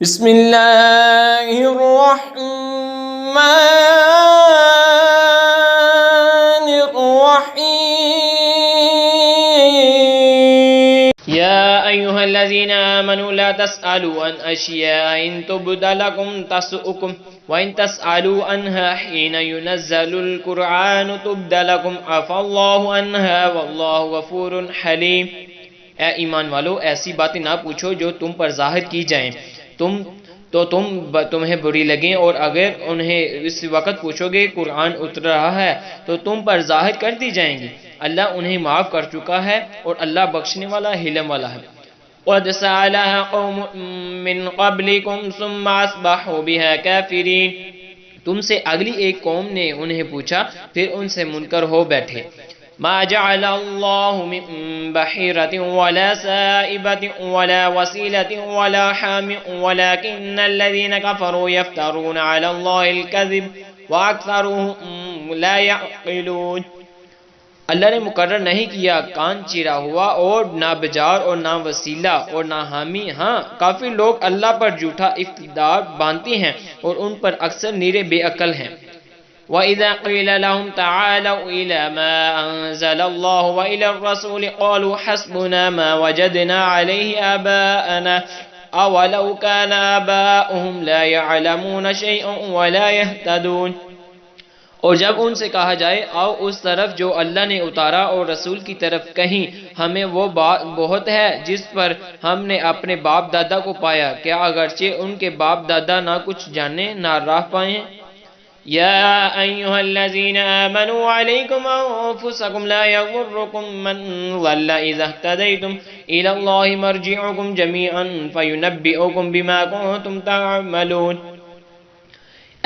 بسم اللہ الرحمن الرحیم یا ایہا الذین آمنوا لا تسألوا عن اشیاء ان تبد لکم تسؤکم وان تسألوا عنها حین ينزل القرآن تبد لکم عفا اللہ عنها واللہ غفور حلیم۔ اے ایمان والو، ایسی باتیں نہ پوچھو جو تم پر ظاہر کی جائیں تمہیں بری لگیں، اور اگر انہیں اس وقت پوچھو گے قرآن اتر رہا ہے تو تم پر ظاہر کر دی جائیں گی۔ اللہ انہیں معاف کر چکا ہے اور اللہ بخشنے والا حلم والا ہے۔ قد سألها قوم من قبلكم ثم اصبحوا بها كافرين، تم سے اگلی ایک قوم نے انہیں پوچھا پھر ان سے منکر ہو بیٹھے۔ ما جعل اللہ من بحیرة ولا سائبة ولا وسیلة ولا حام ولكن الذين كفروا يفترون على اللہ الكذب واکثرهم لا يعقلون۔ اللہ نے مقرر نہیں کیا کان چیرا ہوا اور نہ بجار اور نہ وسیلہ اور نہ حامی، ہاں کافی لوگ اللہ پر جھوٹا اقتدار باندھتے ہیں اور ان پر اکثر نیرے بے عقل ہیں۔ وَإِذَا قِيلَ لَهُمْ تَعَالَوْا إِلَى مَا أَنزَلَ اللَّهُ وَإِلَى الرَّسُولِ قَالُوا حَسْبُنَا مَا وَجَدْنَا عَلَيْهِ آبَاءَنَا أَوَلَوْ كَانَ آبَاؤُهُمْ لَا يَعْلَمُونَ شَيْئًا وَلَا يَهْتَدُونَ۔ اور جب ان سے کہا جائے آؤ اس طرف جو اللہ نے اتارا اور رسول کی طرف کہیں ہمیں وہ بات بہت ہے جس پر ہم نے اپنے باپ دادا کو پایا، کیا اگرچہ ان کے باپ دادا نہ کچھ جانے نہ راہ پائیں؟ یا ایہا الذین آمنوا علیکم انفسکم لا یغرکم من ضل اذا اہتدیتم الی اللہ مرجعکم جمیعا فینبئکم بما کنتم تعملون۔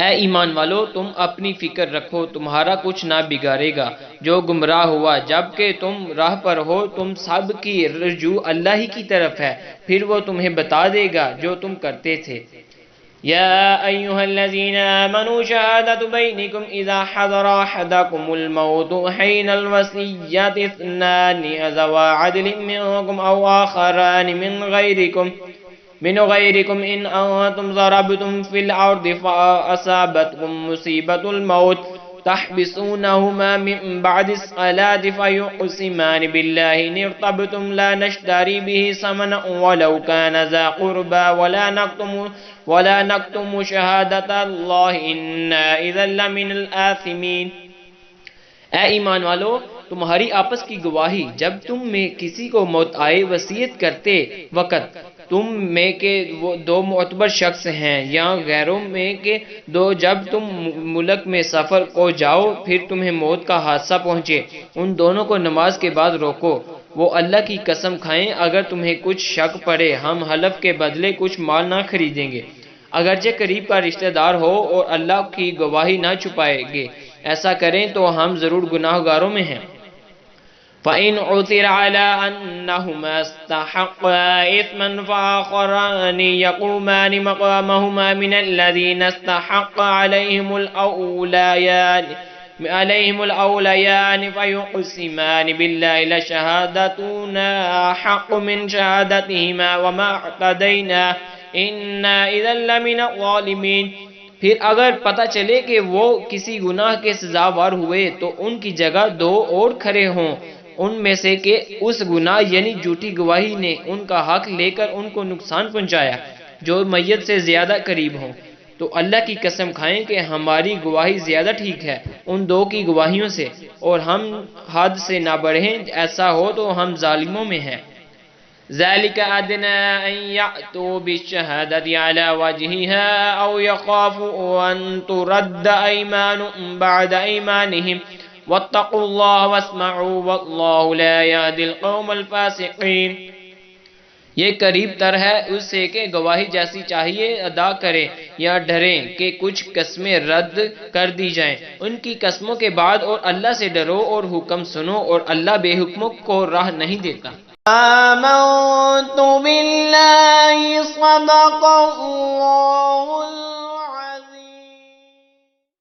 اے ایمان والو، تم اپنی فکر رکھو، تمہارا کچھ نہ بگاڑے گا جو گمراہ ہوا، جبکہ تم راہ پر ہو۔ تم سب کی رجوع اللہ ہی کی طرف ہے، پھر وہ تمہیں بتا دے گا جو تم کرتے تھے۔ یا ایہا الذین آمنوا شہادت بینکم اذا حضر احدکم الموت حین الوصیۃ اثنان ذوا عدل منکم او آخران من غیرکم ان انتم ضربتم فی الارض فاصابتکم مصیبۃ الموت تحبسونہما من بعد الصلاۃ فیقسمان باللہ ان ارتبتم لا نشتری به ثمنا ولو کان ذا قربى ولا نکتم شہادۃ اللہ انا اذا لمن الآثمین۔ اے ایمان والو، تمہاری آپس کی گواہی جب تم میں کسی کو موت آئے وصیت کرتے وقت تم میں کے وہ دو معتبر شخص ہیں یا غیروں میں کے دو، جب تم ملک میں سفر کو جاؤ پھر تمہیں موت کا حادثہ پہنچے، ان دونوں کو نماز کے بعد روکو، وہ اللہ کی قسم کھائیں اگر تمہیں کچھ شک پڑے ہم حلف کے بدلے کچھ مال نہ خریدیں گے، اگرچہ قریب کا رشتہ دار ہو، اور اللہ کی گواہی نہ چھپائیں گے، ایسا کریں تو ہم ضرور گناہ گاروں میں ہیں۔ فَإِنْ عُثِرَ عَلَىٰ أَنَّهُمَا اسْتَحَقَّا إِثْمًا فَآخَرَانِ يَقُومَانِ مَقَامَهُمَا مِنَ الَّذِينَ اسْتَحَقَّ عَلَيْهِمُ الْأَوْلَيَانِ فَيُقْسِمَانِ بِاللَّهِ لَشَهَادَتُنَا أَحَقُّ مِنْ شَهَادَتِهِمَا وَمَا اعْتَدَيْنَا إِنَّا إِذًا لَمِنَ الظَّالِمِينَ۔ پھر اگر پتہ چلے کہ وہ کسی گناہ کے سزاوار ہوئے تو ان کی جگہ دو اور کھڑے ہوں ان میں سے کہ اس گناہ یعنی جھوٹی گواہی نے ان کا حق لے کر ان کو نقصان پہنچایا جو میت سے زیادہ قریب ہوں، تو اللہ کی قسم کھائیں کہ ہماری گواہی زیادہ ٹھیک ہے ان دو کی گواہیوں سے، اور ہم حد سے نہ بڑھیں، ایسا ہو تو ہم ظالموں میں ہیں۔ ذَلِكَ أَدْنَىٰ أَن يَأْتُوا بِالشَّهَادَةِ عَلَىٰ وَجْهِهَا أَوْ يَخَافُوا أَن تُرَدَّ أَيْمَانٌ بَعْدَ أَيْمَانِهِمْ وَاتَّقُوا اللَّهَ وَاسْمَعُوا وَاللَّهُ لَا يَهْدِي الْقَوْمَ الْفَاسِقِينَ۔ یہ قریب تر ہے اس سے کہ گواہی جیسی چاہیے ادا کریں یا ڈریں کہ کچھ قسمیں رد کر دی جائیں ان کی قسموں کے بعد، اور اللہ سے ڈرو اور حکم سنو، اور اللہ بے حکموں کو راہ نہیں دیتا۔ آمنت باللہ صدق اللہ